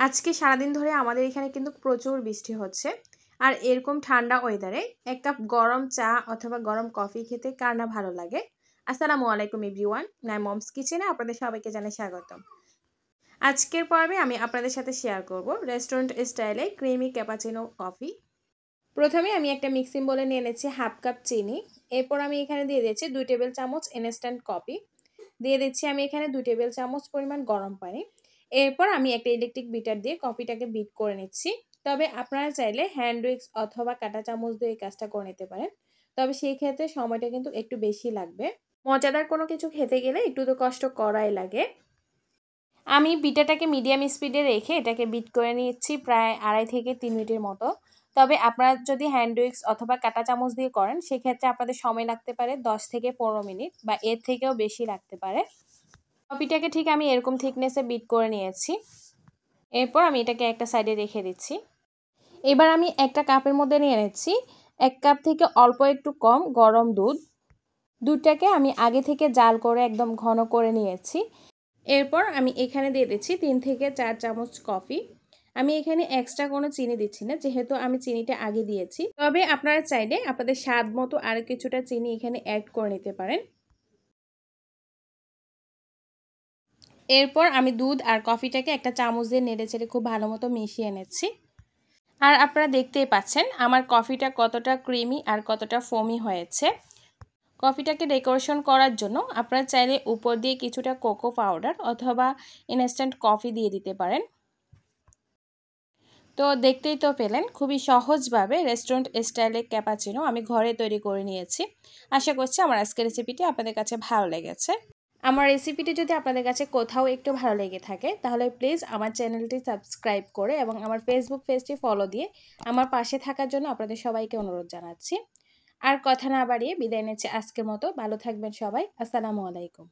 আজকে সারাদিন ধরে আমাদের এখানে কিন্তু প্রচুর বৃষ্টি হচ্ছে। আর এরকম ঠান্ডা ওয়েদারে এক কাপ গরম চা অথবা গরম কফি খেতে কার না ভালো লাগে। আসসালামু আলাইকুম এভরিওয়ান, নাই মমস কিচেনে আপনাদের সবাইকে জানাই স্বাগতম। আজকের পর্বে আমি আপনাদের সাথে শেয়ার করব রেস্টুরেন্ট স্টাইলে ক্রিমি ক্যাপাচিনো কফি। প্রথমে আমি একটা মিক্সিং বলে নিয়ে নিচ্ছি হাফ কাপ চিনি। এরপর আমি এখানে দিয়ে দিচ্ছি 2 টেবিল চামচ ইনস্ট্যান্ট কফি। দিয়ে দিচ্ছি আমি এখানে 2 টেবিল চামচ পরিমাণ গরম পানি। এরপর আমি একটা ইলেকট্রিক বিটার দিয়ে কফিটাকে বিট করে নিচ্ছি। তবে আপনারা চাইলে হ্যান্ড উইক্স অথবা কাঁটা চামচ দিয়ে এই কাজটা করে নিতে পারেন। তবে সেই ক্ষেত্রে সময়টা কিন্তু একটু বেশি লাগবে। মজাদার কোনো কিছু খেতে গেলে একটু তো কষ্ট করাই লাগে। আমি বিটাটাকে মিডিয়াম স্পিডে রেখে এটাকে বিট করে নিচ্ছি প্রায় 2.5 থেকে 3 মিনিটের মতো। তবে আপনারা যদি হ্যান্ড উইক্স অথবা কাঁটা চামচ দিয়ে করেন সেক্ষেত্রে আপনাদের সময় লাগতে পারে 10 থেকে 15 মিনিট বা এর থেকেও বেশি লাগতে পারে। কফিটাকে ঠিক আমি এরকম থিকনেসে বিট করে নিয়েছি। এরপর আমি এটাকে একটা সাইডে রেখে দিচ্ছি। এবার আমি একটা কাপের মধ্যে নিয়ে নিচ্ছি 1 কাপ থেকে অল্প একটু কম গরম দুধ। দুধটাকে আমি আগে থেকে জাল করে একদম ঘন করে নিয়েছি। এরপর আমি এখানে দিয়ে দিচ্ছি 3 থেকে 4 চামচ কফি। আমি এখানে এক্সট্রা কোনো চিনি দিচ্ছি না, যেহেতু আমি চিনিটা আগে দিয়েছি। তবে আপনারা চাইলে আপনাদের স্বাদ মতো আরও কিছুটা চিনি এখানে অ্যাড করে নিতে পারেন। এরপর আমি দুধ আর কফিটাকে একটা চামচ দিয়ে নেড়েচেড়ে খুব ভালো মতো মিশিয়ে এনেছি। আর আপনারা দেখতেই পাচ্ছেন আমার কফিটা কতটা ক্রিমি আর কতটা ফোমি হয়েছে। কফিটাকে ডেকোরেশন করার জন্য আপনারা চাইলে উপর দিয়ে কিছুটা কোকো পাউডার অথবা ইনস্ট্যান্ট কফি দিয়ে দিতে পারেন। তো দেখতেই তো পেলেন খুবই সহজভাবে রেস্টুরেন্ট স্টাইলে ক্যাপাচিনো আমি ঘরে তৈরি করে নিয়েছি। আশা করছি আমার আজকের রেসিপিটি আপনাদের কাছে ভালো লেগেছে। আমার রেসিপিটি যদি আপনাদের কাছে কোথাও একটু ভালো লেগে থাকে তাহলে প্লিজ আমার চ্যানেলটি সাবস্ক্রাইব করে এবং আমার ফেসবুক পেজটি ফলো দিয়ে আমার পাশে থাকার জন্য আপনাদের সবাইকে অনুরোধ জানাচ্ছি। আর কথা না বাড়িয়ে বিদায় নিচ্ছি আজকের মতো। ভালো থাকবেন সবাই। আসসালামু আলাইকুম।